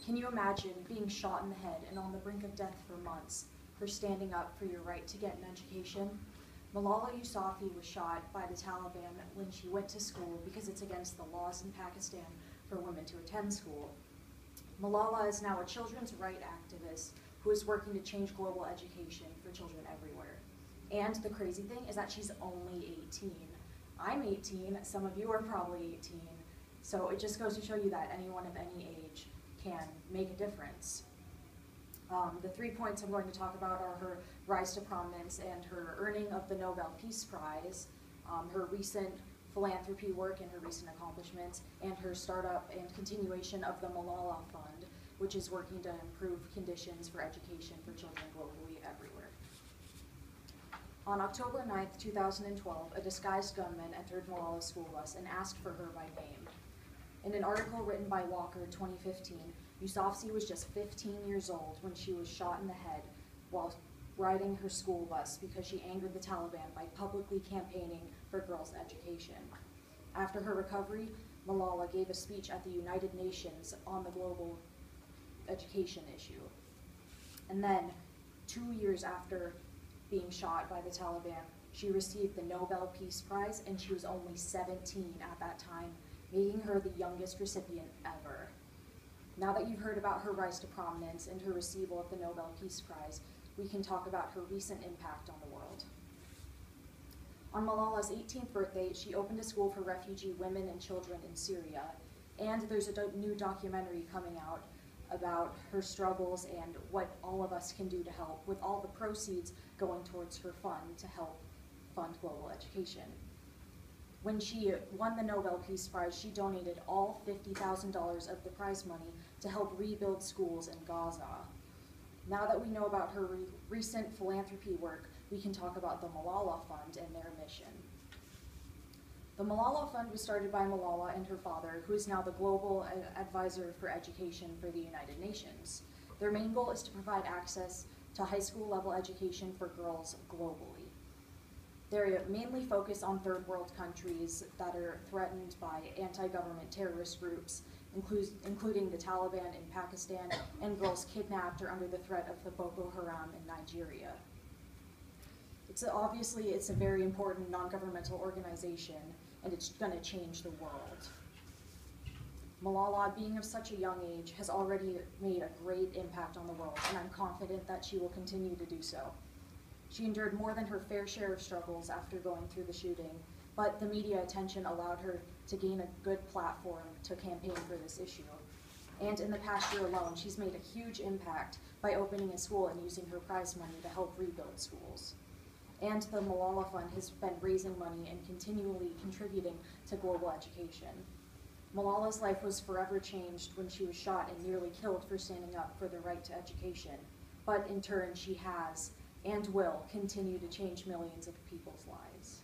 Can you imagine being shot in the head and on the brink of death for months for standing up for your right to get an education? Malala Yousafzai was shot by the Taliban when she went to school because it's against the laws in Pakistan for women to attend school. Malala is now a children's rights activist who is working to change global education for children everywhere. And the crazy thing is that she's only 18. I'm 18, some of you are probably 18, so it just goes to show you that anyone of any age can make a difference. The 3 points I'm going to talk about are her rise to prominence and her earning of the Nobel Peace Prize, her recent philanthropy work and her recent accomplishments, and her startup and continuation of the Malala Fund, which is working to improve conditions for education for children globally everywhere. On October 9th, 2012, a disguised gunman entered Malala's school bus and asked for her by name. In an article written by Walker 2015, Yousafzai was just 15 years old when she was shot in the head while riding her school bus because she angered the Taliban by publicly campaigning for girls' education. After her recovery, Malala gave a speech at the United Nations on the global education issue. And then, 2 years after being shot by the Taliban, she received the Nobel Peace Prize, and she was only 17 at that time, making her the youngest recipient ever. Now that you've heard about her rise to prominence and her receival of the Nobel Peace Prize, we can talk about her recent impact on the world. On Malala's 18th birthday, she opened a school for refugee women and children in Syria, and there's a new documentary coming out about her struggles and what all of us can do to help, with all the proceeds going towards her fund to help fund global education. When she won the Nobel Peace Prize, she donated all $50,000 of the prize money to help rebuild schools in Gaza. Now that we know about her recent philanthropy work, we can talk about the Malala Fund and their mission. The Malala Fund was started by Malala and her father, who is now the Global Advisor for Education for the United Nations. Their main goal is to provide access to high school level education for girls globally. They're mainly focused on third world countries that are threatened by anti-government terrorist groups, including the Taliban in Pakistan, and girls kidnapped or under the threat of the Boko Haram in Nigeria. Obviously, it's a very important non-governmental organization, and it's going to change the world. Malala, being of such a young age, has already made a great impact on the world, and I'm confident that she will continue to do so. She endured more than her fair share of struggles after going through the shooting, but the media attention allowed her to gain a good platform to campaign for this issue. And in the past year alone, she's made a huge impact by opening a school and using her prize money to help rebuild schools. And the Malala Fund has been raising money and continually contributing to global education. Malala's life was forever changed when she was shot and nearly killed for standing up for the right to education. But in turn, she has and will continue to change millions of people's lives.